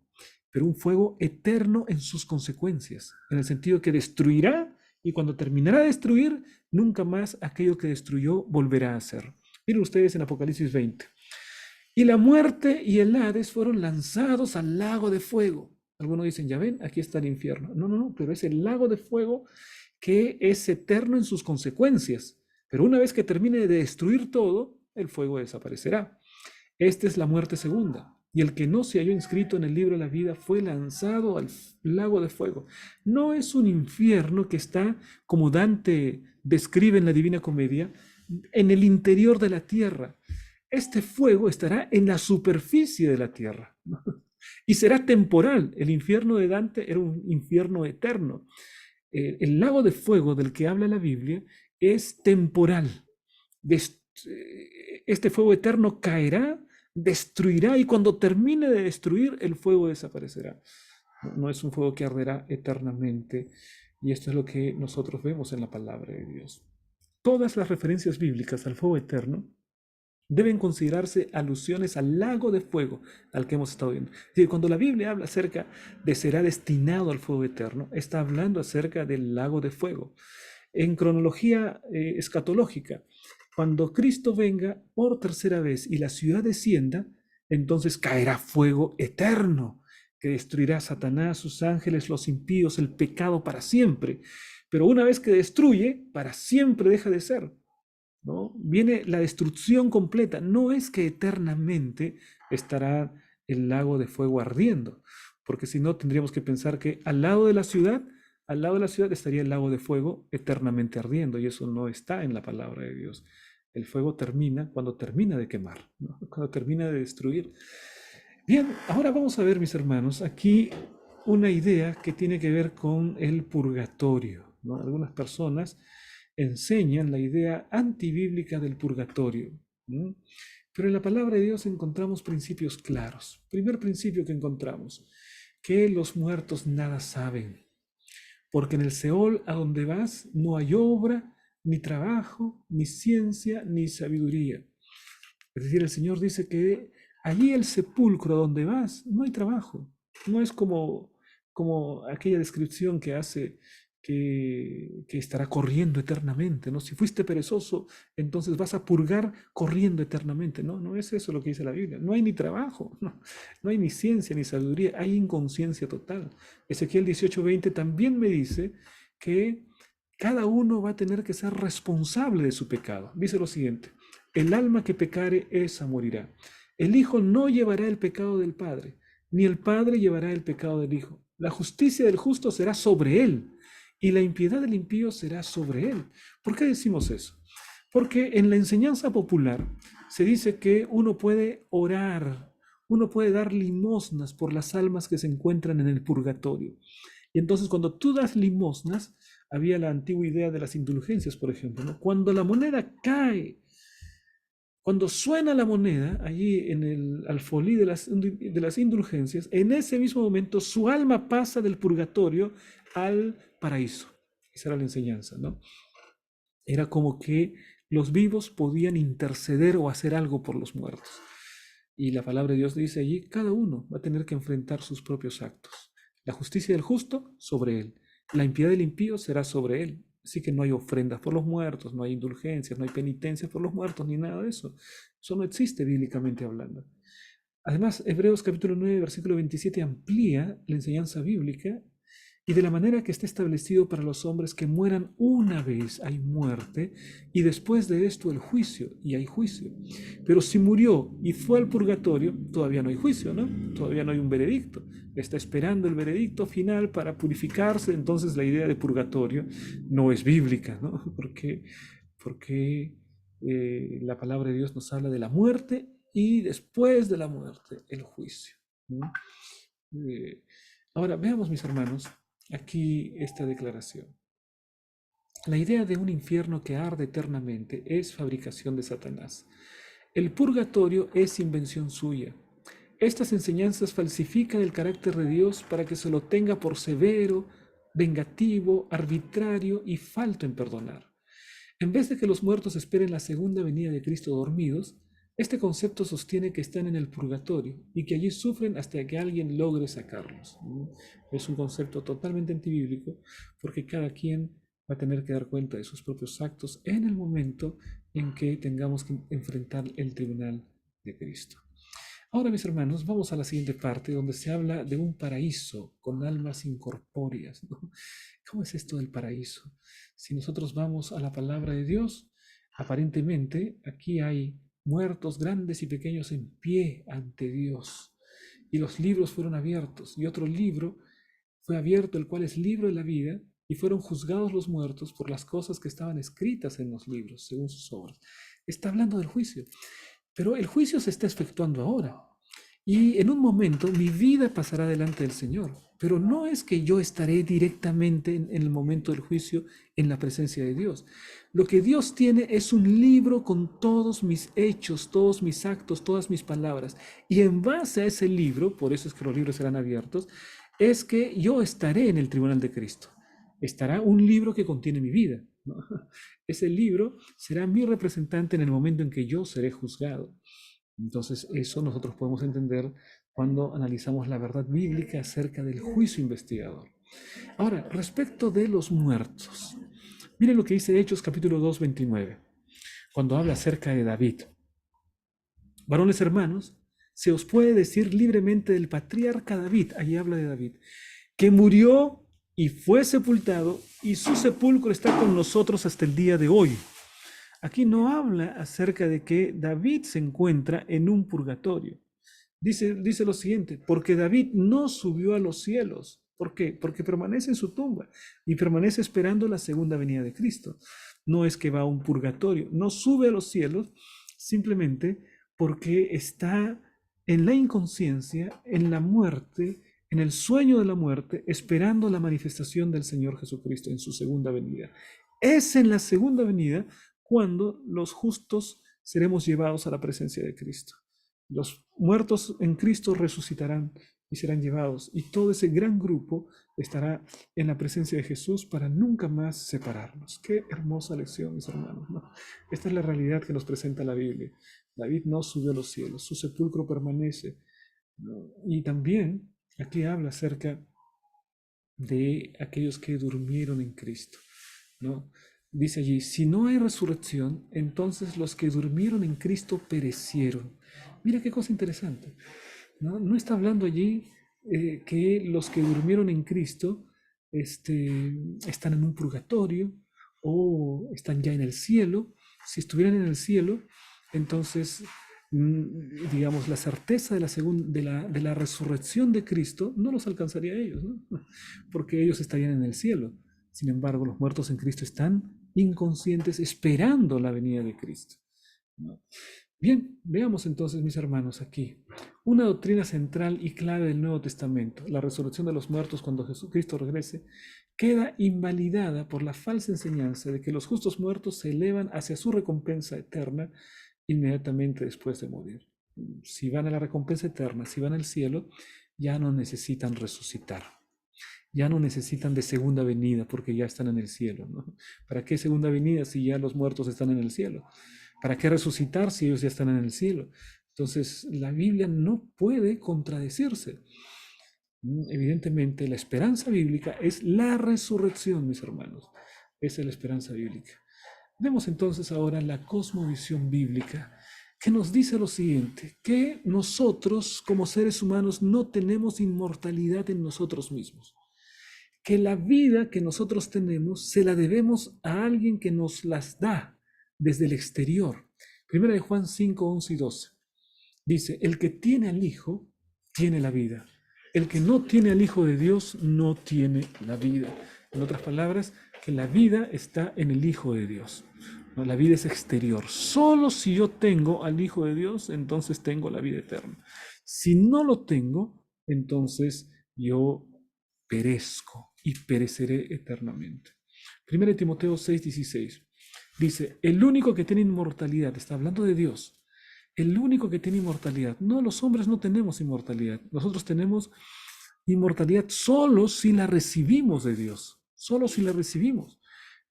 pero un fuego eterno en sus consecuencias, en el sentido que destruirá y cuando terminará de destruir, nunca más aquello que destruyó volverá a ser. Miren ustedes en Apocalipsis 20. Y la muerte y el Hades fueron lanzados al lago de fuego. Algunos dicen, ya ven, aquí está el infierno. No, no, no, pero es el lago de fuego que es eterno en sus consecuencias. Pero una vez que termine de destruir todo, el fuego desaparecerá. Esta es la muerte segunda. Y el que no se halló inscrito en el libro de la vida fue lanzado al lago de fuego. No es un infierno que está, como Dante describe en la Divina Comedia, en el interior de la tierra. Este fuego estará en la superficie de la tierra, ¿no? Y será temporal. El infierno de Dante era un infierno eterno. El lago de fuego del que habla la Biblia es temporal. Este fuego eterno caerá, destruirá y cuando termine de destruir, el fuego desaparecerá. No es un fuego que arderá eternamente. Y esto es lo que nosotros vemos en la palabra de Dios. Todas las referencias bíblicas al fuego eterno deben considerarse alusiones al lago de fuego al que hemos estado viendo. Es decir, cuando la Biblia habla acerca de será destinado al fuego eterno, está hablando acerca del lago de fuego. En cronología escatológica, cuando Cristo venga por tercera vez y la ciudad descienda, entonces caerá fuego eterno que destruirá a Satanás, sus ángeles, los impíos, el pecado para siempre. Pero una vez que destruye, para siempre deja de ser, ¿no? Viene la destrucción completa. No es que eternamente estará el lago de fuego ardiendo, porque si no tendríamos que pensar que al lado de la ciudad estaría el lago de fuego eternamente ardiendo, y eso no está en la palabra de Dios. El fuego termina cuando termina de quemar, ¿no? Cuando termina de destruir. Bien, ahora vamos a ver, mis hermanos, aquí una idea que tiene que ver con el purgatorio, ¿no? Algunas personas enseñan la idea antibíblica del purgatorio, ¿no? Pero en la palabra de Dios encontramos principios claros. Primer principio que encontramos, que los muertos nada saben, porque en el Seol a donde vas no hay obra, ni trabajo, ni ciencia, ni sabiduría. Es decir, el Señor dice que allí el sepulcro donde vas no hay trabajo. No es como aquella descripción que hace que estará corriendo eternamente, ¿no? Si fuiste perezoso, entonces vas a purgar corriendo eternamente. No, no es eso lo que dice la Biblia. No hay ni trabajo, no hay ni ciencia ni sabiduría, hay inconsciencia total. Ezequiel 18:20 también me dice que cada uno va a tener que ser responsable de su pecado. Dice lo siguiente: el alma que pecare, esa morirá. El Hijo no llevará el pecado del Padre, ni el Padre llevará el pecado del Hijo. La justicia del justo será sobre él, y la impiedad del impío será sobre él. ¿Por qué decimos eso? Porque en la enseñanza popular se dice que uno puede orar, uno puede dar limosnas por las almas que se encuentran en el purgatorio. Y entonces cuando tú das limosnas, había la antigua idea de las indulgencias, por ejemplo, ¿no? Cuando la moneda cae, cuando suena la moneda, allí en el alfolí de las indulgencias, en ese mismo momento su alma pasa del purgatorio al paraíso. Esa era la enseñanza, ¿no? Era como que los vivos podían interceder o hacer algo por los muertos. Y la palabra de Dios dice allí, cada uno va a tener que enfrentar sus propios actos. La justicia del justo sobre él, la impiedad del impío será sobre él. Así que no hay ofrendas por los muertos, no hay indulgencias, no hay penitencias por los muertos, ni nada de eso. Eso no existe bíblicamente hablando. Además, Hebreos capítulo 9, versículo 27 amplía la enseñanza bíblica y de la manera que está establecido para los hombres que mueran una vez hay muerte y después de esto el juicio, y hay juicio. Pero si murió y fue al purgatorio, todavía no hay juicio, ¿no? Todavía no hay un veredicto. Está esperando el veredicto final para purificarse, entonces la idea de purgatorio no es bíblica, ¿no? Porque la palabra de Dios nos habla de la muerte y después de la muerte el juicio, ¿no? Eh, Ahora, veamos, mis hermanos, aquí esta declaración. La idea de un infierno que arde eternamente es fabricación de Satanás. El purgatorio es invención suya. Estas enseñanzas falsifican el carácter de Dios para que se lo tenga por severo, vengativo, arbitrario y falto en perdonar. En vez de que los muertos esperen la segunda venida de Cristo dormidos, este concepto sostiene que están en el purgatorio y que allí sufren hasta que alguien logre sacarlos. Es un concepto totalmente antibíblico porque cada quien va a tener que dar cuenta de sus propios actos en el momento en que tengamos que enfrentar el tribunal de Cristo. Ahora, mis hermanos, vamos a la siguiente parte donde se habla de un paraíso con almas incorpóreas, ¿no? ¿Cómo es esto del paraíso? Si nosotros vamos a la palabra de Dios, aparentemente aquí hay muertos grandes y pequeños en pie ante Dios. Y los libros fueron abiertos. Y otro libro fue abierto, el cual es libro de la vida, y fueron juzgados los muertos por las cosas que estaban escritas en los libros, según sus obras. Está hablando del juicio. Pero el juicio se está efectuando ahora. Y en un momento mi vida pasará delante del Señor. Pero no es que yo estaré directamente en el momento del juicio en la presencia de Dios. Lo que Dios tiene es un libro con todos mis hechos, todos mis actos, todas mis palabras. Y en base a ese libro, por eso es que los libros serán abiertos, es que yo estaré en el tribunal de Cristo. Estará un libro que contiene mi vida, ¿no? Ese libro será mi representante en el momento en que yo seré juzgado. Entonces, eso nosotros podemos entender cuando analizamos la verdad bíblica acerca del juicio investigador. Ahora, respecto de los muertos, miren lo que dice Hechos capítulo 2, 29, cuando habla acerca de David. Varones hermanos, se os puede decir libremente del patriarca David, ahí habla de David, que murió y fue sepultado, y su sepulcro está con nosotros hasta el día de hoy. Aquí no habla acerca de que David se encuentra en un purgatorio. Dice lo siguiente, porque David no subió a los cielos. ¿Por qué? Porque permanece en su tumba y permanece esperando la segunda venida de Cristo. No es que va a un purgatorio, no sube a los cielos simplemente porque está en la inconsciencia, en la muerte, en el sueño de la muerte, esperando la manifestación del Señor Jesucristo en su segunda venida. Es en la segunda venida cuando los justos seremos llevados a la presencia de Cristo. Los muertos en Cristo resucitarán y serán llevados, y todo ese gran grupo estará en la presencia de Jesús para nunca más separarnos. Qué hermosa lección, mis hermanos, ¿no? Esta es la realidad que nos presenta la Biblia. David no subió a los cielos, su sepulcro permanece, ¿no? Y también aquí habla acerca de aquellos que durmieron en Cristo, ¿no? Dice allí, si no hay resurrección, entonces los que durmieron en Cristo perecieron. Mira qué cosa interesante, ¿no? No está hablando allí que los que durmieron en Cristo están en un purgatorio o están ya en el cielo. Si estuvieran en el cielo, entonces, digamos, la certeza de la resurrección de Cristo no los alcanzaría a ellos, ¿no? Porque ellos estarían en el cielo. Sin embargo, los muertos en Cristo están inconscientes esperando la venida de Cristo, ¿no? Bien, veamos entonces, mis hermanos, aquí una doctrina central y clave del Nuevo Testamento, la resurrección de los muertos cuando Jesucristo regrese, queda invalidada por la falsa enseñanza de que los justos muertos se elevan hacia su recompensa eterna inmediatamente después de morir. Si van a la recompensa eterna, si van al cielo, ya no necesitan resucitar. Ya no necesitan de segunda venida porque ya están en el cielo, ¿no? ¿Para qué segunda venida si ya los muertos están en el cielo? ¿Para qué resucitar si ellos ya están en el cielo? Entonces, la Biblia no puede contradecirse. Evidentemente, la esperanza bíblica es la resurrección, mis hermanos. Esa es la esperanza bíblica. Vemos entonces ahora la cosmovisión bíblica. que nos dice lo siguiente, que nosotros como seres humanos no tenemos inmortalidad en nosotros mismos, que la vida que nosotros tenemos se la debemos a alguien que nos las da desde el exterior. Primera de Juan 5, 11 y 12. Dice, el que tiene al Hijo, tiene la vida. El que no tiene al Hijo de Dios, no tiene la vida. En otras palabras, que la vida está en el Hijo de Dios. No, la vida es exterior. Solo si yo tengo al Hijo de Dios, entonces tengo la vida eterna. Si no lo tengo, entonces yo perezco y pereceré eternamente. 1 Timoteo 6:16 dice, el único que tiene inmortalidad, está hablando de Dios, el único que tiene inmortalidad. No, los hombres no tenemos inmortalidad. Nosotros tenemos inmortalidad solo si la recibimos de Dios, solo si la recibimos.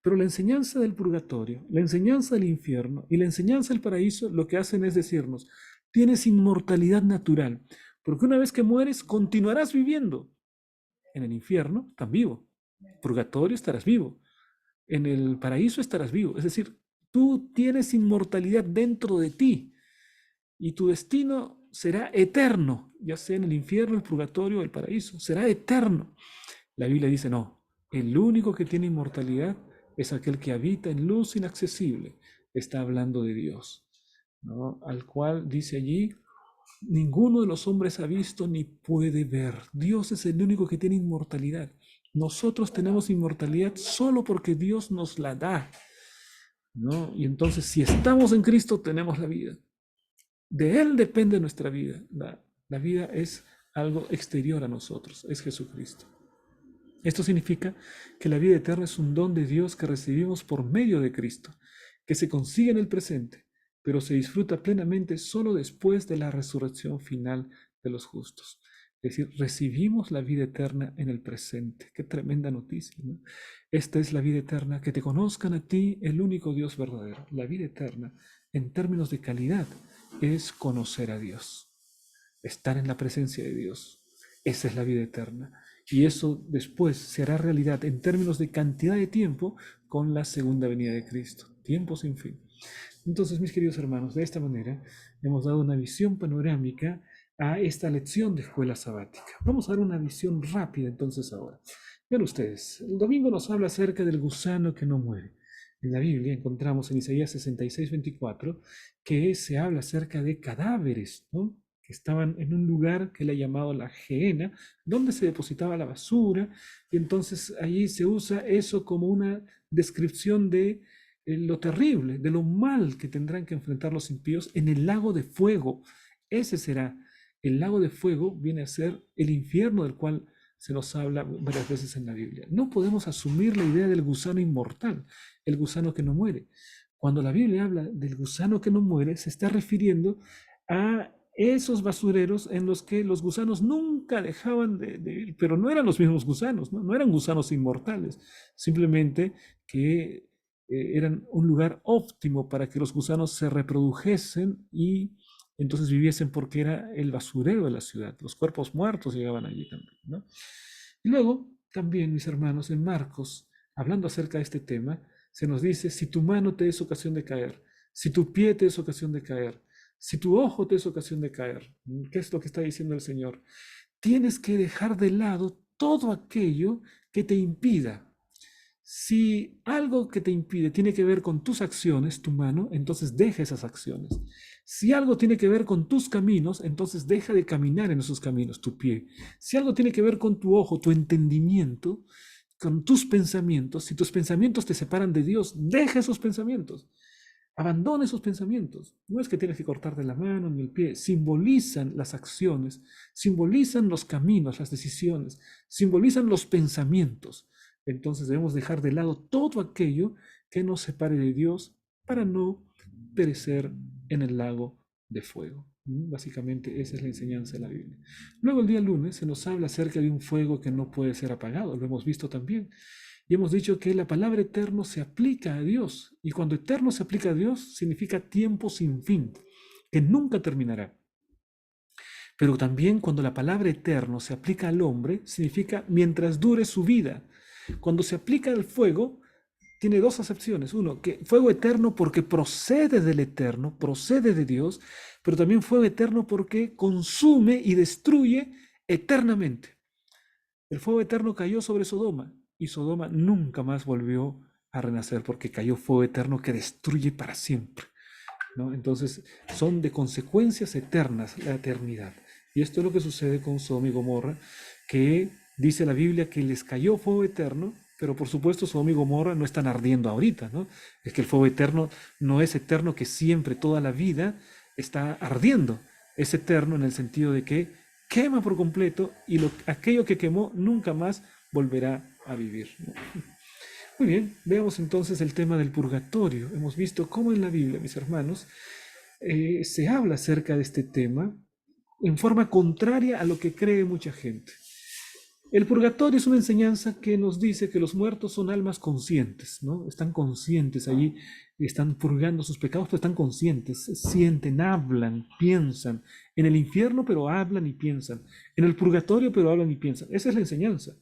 Pero la enseñanza del purgatorio, la enseñanza del infierno y la enseñanza del paraíso lo que hacen es decirnos, tienes inmortalidad natural, porque una vez que mueres continuarás viviendo. En el infierno estás vivo, purgatorio estarás vivo, en el paraíso estarás vivo. Es decir, tú tienes inmortalidad dentro de ti y tu destino será eterno, ya sea en el infierno, el purgatorio o el paraíso, será eterno. La Biblia dice, no, el único que tiene inmortalidad es aquel que habita en luz inaccesible. Está hablando de Dios, ¿no? Al cual dice allí, ninguno de los hombres ha visto ni puede ver. Dios es el único que tiene inmortalidad. Nosotros tenemos inmortalidad solo porque Dios nos la da, ¿no? Y entonces, si estamos en Cristo, tenemos la vida. De Él depende nuestra vida. La vida es algo exterior a nosotros, es Jesucristo. Esto significa que la vida eterna es un don de Dios que recibimos por medio de Cristo, que se consigue en el presente, pero se disfruta plenamente solo después de la resurrección final de los justos. Es decir, recibimos la vida eterna en el presente. Qué tremenda noticia, ¿no? Esta es la vida eterna, que te conozcan a ti, el único Dios verdadero. La vida eterna, en términos de calidad, es conocer a Dios, estar en la presencia de Dios. Esa es la vida eterna. Y eso después se hará realidad en términos de cantidad de tiempo con la segunda venida de Cristo. Tiempo sin fin. Entonces, mis queridos hermanos, de esta manera hemos dado una visión panorámica a esta lección de escuela sabática. Vamos a dar una visión rápida entonces ahora. Vean ustedes, el domingo nos habla acerca del gusano que no muere. En la Biblia encontramos en Isaías 66:24 que se habla acerca de cadáveres, ¿no? Que estaban en un lugar que le ha llamado la Gehenna, donde se depositaba la basura, y entonces allí se usa eso como una descripción de lo terrible, de lo mal que tendrán que enfrentar los impíos en el lago de fuego. Ese será, el lago de fuego viene a ser el infierno del cual se nos habla varias veces en la Biblia. No podemos asumir la idea del gusano inmortal, el gusano que no muere. Cuando la Biblia habla del gusano que no muere, se está refiriendo a esos basureros en los que los gusanos nunca dejaban de vivir, pero no eran los mismos gusanos, ¿no? No eran gusanos inmortales, simplemente que eran un lugar óptimo para que los gusanos se reprodujesen y entonces viviesen, porque era el basurero de la ciudad. Los cuerpos muertos llegaban allí también, ¿no? Y luego, también, mis hermanos, en Marcos, hablando acerca de este tema, se nos dice, si tu mano te es ocasión de caer, si tu pie te es ocasión de caer, si tu ojo te es ocasión de caer, ¿qué es lo que está diciendo el Señor? Tienes que dejar de lado todo aquello que te impida. Si algo que te impide tiene que ver con tus acciones, tu mano, entonces deja esas acciones. Si algo tiene que ver con tus caminos, entonces deja de caminar en esos caminos, tu pie. Si algo tiene que ver con tu ojo, tu entendimiento, con tus pensamientos, si tus pensamientos te separan de Dios, deja esos pensamientos. Abandona esos pensamientos. No es que tienes que cortarte la mano ni el pie. Simbolizan las acciones, simbolizan los caminos, las decisiones, simbolizan los pensamientos. Entonces debemos dejar de lado todo aquello que nos separe de Dios para no perecer en el lago de fuego. Básicamente esa es la enseñanza de la Biblia. Luego el día lunes se nos habla acerca de un fuego que no puede ser apagado. Lo hemos visto también. Y hemos dicho que la palabra eterno se aplica a Dios. Y cuando eterno se aplica a Dios, significa tiempo sin fin, que nunca terminará. Pero también cuando la palabra eterno se aplica al hombre, significa mientras dure su vida. Cuando se aplica al fuego, tiene dos acepciones. Uno, que fuego eterno porque procede del eterno, procede de Dios, pero también fuego eterno porque consume y destruye eternamente. El fuego eterno cayó sobre Sodoma y Sodoma nunca más volvió a renacer porque cayó fuego eterno que destruye para siempre, ¿no? Entonces, son de consecuencias eternas la eternidad. Y esto es lo que sucede con Sodoma y Gomorra, que dice la Biblia que les cayó fuego eterno, pero por supuesto Sodoma y Gomorra no están ardiendo ahorita, ¿no? Es que el fuego eterno no es eterno que siempre, toda la vida, está ardiendo. Es eterno en el sentido de que quema por completo y aquello que quemó nunca más volverá a vivir, ¿no? Muy bien, veamos entonces el tema del purgatorio. Hemos visto cómo en la Biblia, mis hermanos, se habla acerca de este tema en forma contraria a lo que cree mucha gente. El purgatorio es una enseñanza que nos dice que los muertos son almas conscientes, ¿no? Están conscientes allí, están purgando sus pecados, pero están conscientes, sienten, hablan, piensan. En el infierno, pero hablan y piensan. En el purgatorio, pero hablan y piensan. Esa es la enseñanza.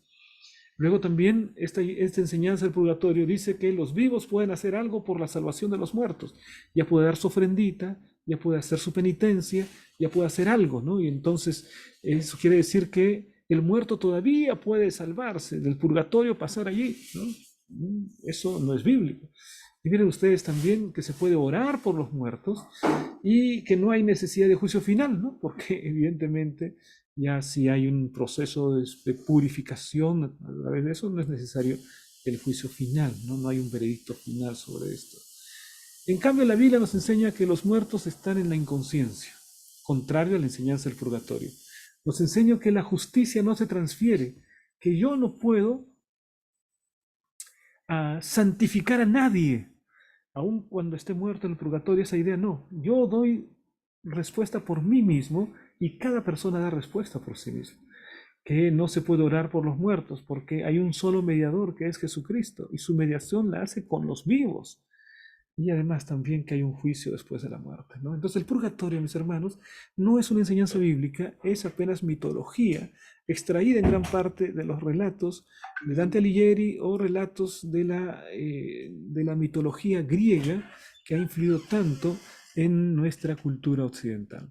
Luego también esta enseñanza del purgatorio dice que los vivos pueden hacer algo por la salvación de los muertos. Ya puede dar su ofrendita, ya puede hacer su penitencia, ya puede hacer algo, ¿no? Y entonces eso quiere decir que el muerto todavía puede salvarse del purgatorio, pasar allí, ¿no? Eso no es bíblico. Y miren ustedes también que se puede orar por los muertos y que no hay necesidad de juicio final, ¿no? Porque evidentemente ya si hay un proceso de purificación a través de eso, no es necesario el juicio final, ¿no? No hay un veredicto final sobre esto. En cambio, la Biblia nos enseña que los muertos están en la inconsciencia, contrario a la enseñanza del purgatorio. Nos enseña que la justicia no se transfiere, que yo no puedo santificar a nadie, aun cuando esté muerto en el purgatorio, esa idea no. Yo doy respuesta por mí mismo y cada persona da respuesta por sí mismo. Que no se puede orar por los muertos porque hay un solo mediador que es Jesucristo y su mediación la hace con los vivos. Y además también que hay un juicio después de la muerte, ¿no? Entonces el purgatorio, mis hermanos, no es una enseñanza bíblica, es apenas mitología, extraída en gran parte de los relatos de Dante Alighieri o relatos de la mitología griega que ha influido tanto en nuestra cultura occidental.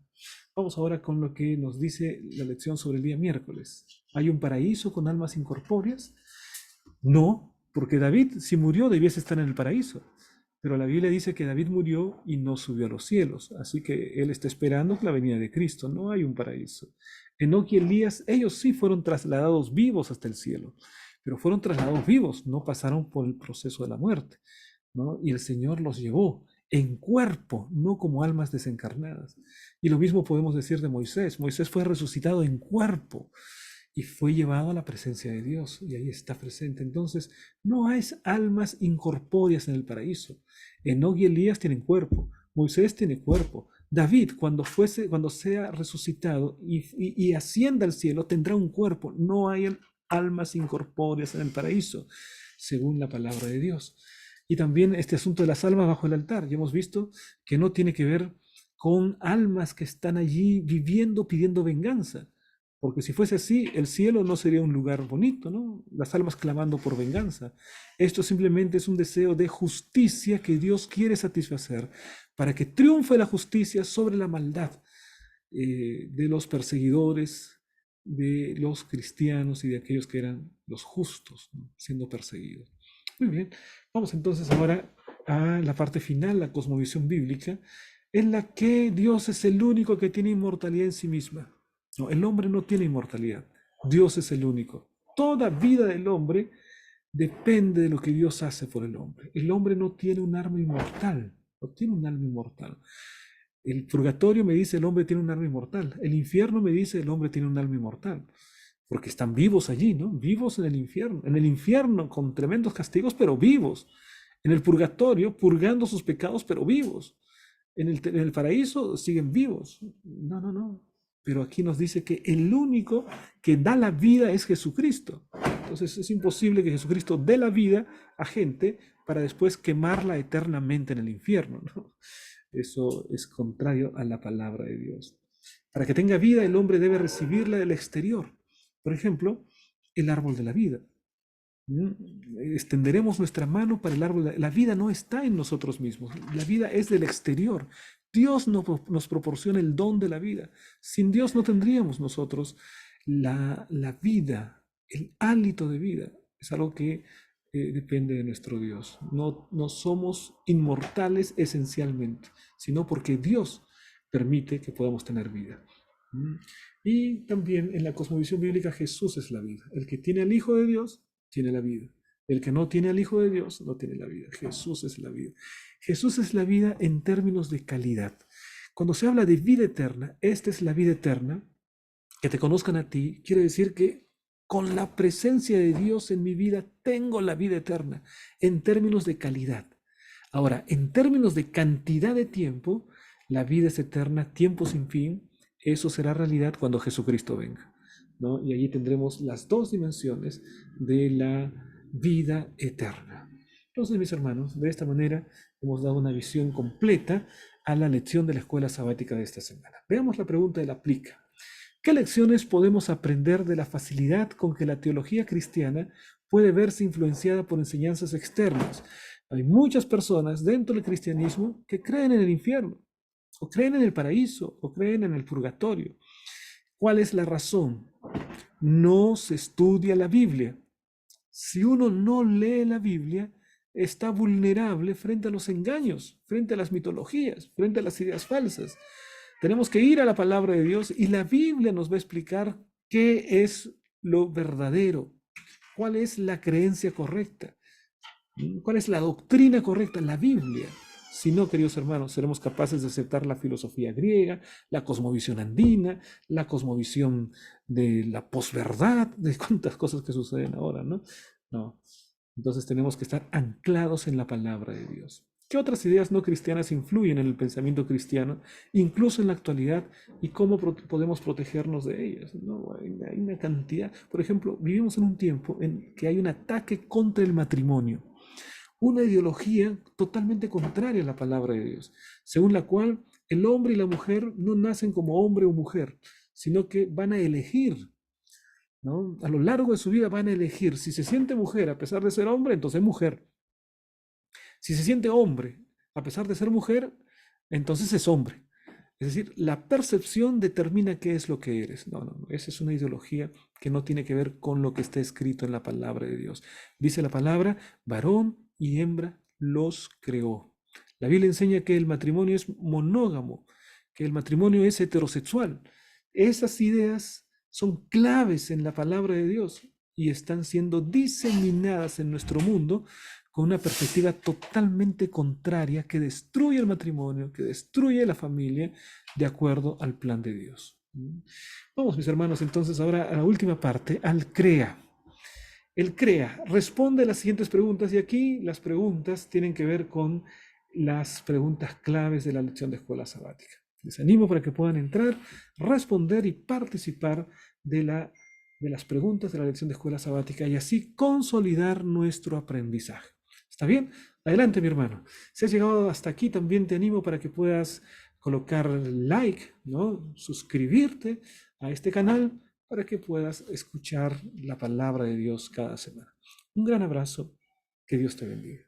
Vamos ahora con lo que nos dice la lección sobre el día miércoles. ¿Hay un paraíso con almas incorpóreas? No, porque David, si murió, debiese estar en el paraíso. Pero la Biblia dice que David murió y no subió a los cielos, así que él está esperando la venida de Cristo, no hay un paraíso. Enoc y Elías, ellos sí fueron trasladados vivos hasta el cielo, pero fueron trasladados vivos, no pasaron por el proceso de la muerte, ¿no? Y el Señor los llevó en cuerpo, no como almas desencarnadas. Y lo mismo podemos decir de Moisés. Moisés fue resucitado en cuerpo y fue llevado a la presencia de Dios y ahí está presente. Entonces, no hay almas incorpóreas en el paraíso. Enoc y Elías tienen cuerpo, Moisés tiene cuerpo. David, cuando sea resucitado y ascienda al cielo, tendrá un cuerpo. No hay almas incorpóreas en el paraíso, según la palabra de Dios. Y también este asunto de las almas bajo el altar. Ya hemos visto que no tiene que ver con almas que están allí viviendo, pidiendo venganza. Porque si fuese así, el cielo no sería un lugar bonito, ¿no? Las almas clamando por venganza. Esto simplemente es un deseo de justicia que Dios quiere satisfacer para que triunfe la justicia sobre la maldad de los perseguidores, de los cristianos y de aquellos que eran los justos, ¿no? Siendo perseguidos. Muy bien, vamos entonces ahora a la parte final, la cosmovisión bíblica, en la que Dios es el único que tiene inmortalidad en sí misma. No, el hombre no tiene inmortalidad. Dios es el único. Toda vida del hombre depende de lo que Dios hace por el hombre. El hombre no tiene un alma inmortal. No tiene un alma inmortal. El purgatorio me dice el hombre tiene un alma inmortal. El infierno me dice el hombre tiene un alma inmortal. Porque están vivos allí, ¿no? Vivos en el infierno. En el infierno con tremendos castigos, pero vivos. En el purgatorio, purgando sus pecados, pero vivos. En el paraíso siguen vivos. No, no, no. Pero aquí nos dice que el único que da la vida es Jesucristo. Entonces es imposible que Jesucristo dé la vida a gente para después quemarla eternamente en el infierno, ¿no? Eso es contrario a la palabra de Dios. Para que tenga vida, el hombre debe recibirla del exterior. Por ejemplo, el árbol de la vida. Extenderemos nuestra mano para el árbol. La vida no está en nosotros mismos, la vida es del exterior. Dios nos proporciona el don de la vida. Sin Dios no tendríamos nosotros la vida, el hálito de vida. Es algo que depende de nuestro Dios. No somos inmortales esencialmente, sino porque Dios permite que podamos tener vida. Y también en la cosmovisión bíblica Jesús es la vida. El que tiene al Hijo de Dios tiene la vida. El que no tiene al Hijo de Dios no tiene la vida. Jesús es la vida. Jesús es la vida en términos de calidad. Cuando se habla de vida eterna, esta es la vida eterna, que te conozcan a ti, quiere decir que con la presencia de Dios en mi vida tengo la vida eterna en términos de calidad. Ahora, en términos de cantidad de tiempo, la vida es eterna, tiempo sin fin. Eso será realidad cuando Jesucristo venga, ¿no? Y allí tendremos las dos dimensiones de la vida eterna. Entonces, mis hermanos, de esta manera hemos dado una visión completa a la lección de la escuela sabática de esta semana. Veamos la pregunta de la aplica. ¿Qué lecciones podemos aprender de la facilidad con que la teología cristiana puede verse influenciada por enseñanzas externas? Hay muchas personas dentro del cristianismo que creen en el infierno, o creen en el paraíso, o creen en el purgatorio. ¿Cuál es la razón? No se estudia la Biblia. Si uno no lee la Biblia, está vulnerable frente a los engaños, frente a las mitologías, frente a las ideas falsas. Tenemos que ir a la palabra de Dios y la Biblia nos va a explicar qué es lo verdadero, cuál es la creencia correcta, cuál es la doctrina correcta, la Biblia. Si no, queridos hermanos, seremos capaces de aceptar la filosofía griega, la cosmovisión andina, la cosmovisión de la posverdad, de cuántas cosas que suceden ahora, ¿no? No. Entonces tenemos que estar anclados en la palabra de Dios. ¿Qué otras ideas no cristianas influyen en el pensamiento cristiano, incluso en la actualidad, y cómo podemos protegernos de ellas? ¿No? Hay una cantidad. Por ejemplo, vivimos en un tiempo en que hay un ataque contra el matrimonio, una ideología totalmente contraria a la palabra de Dios, según la cual el hombre y la mujer no nacen como hombre o mujer, sino que van a elegir, ¿no? A lo largo de su vida van a elegir. Si se siente mujer a pesar de ser hombre, entonces mujer. Si se siente hombre a pesar de ser mujer, entonces es hombre. Es decir, la percepción determina qué es lo que eres. No. Esa es una ideología que no tiene que ver con lo que está escrito en la palabra de Dios. Dice la palabra, varón y hembra los creó. La Biblia enseña que el matrimonio es monógamo, que el matrimonio es heterosexual. Esas ideas son claves en la palabra de Dios y están siendo diseminadas en nuestro mundo con una perspectiva totalmente contraria que destruye el matrimonio, que destruye la familia de acuerdo al plan de Dios. Vamos, mis hermanos, entonces ahora a la última parte, al CREA. El CREA responde a las siguientes preguntas y aquí las preguntas tienen que ver con las preguntas claves de la lección de escuela sabática. Les animo para que puedan entrar, responder y participar de las preguntas de la lección de escuela sabática y así consolidar nuestro aprendizaje. ¿Está bien? Adelante, mi hermano. Si has llegado hasta aquí, también te animo para que puedas colocar like, ¿no? Suscribirte a este canal para que puedas escuchar la palabra de Dios cada semana. Un gran abrazo. Que Dios te bendiga.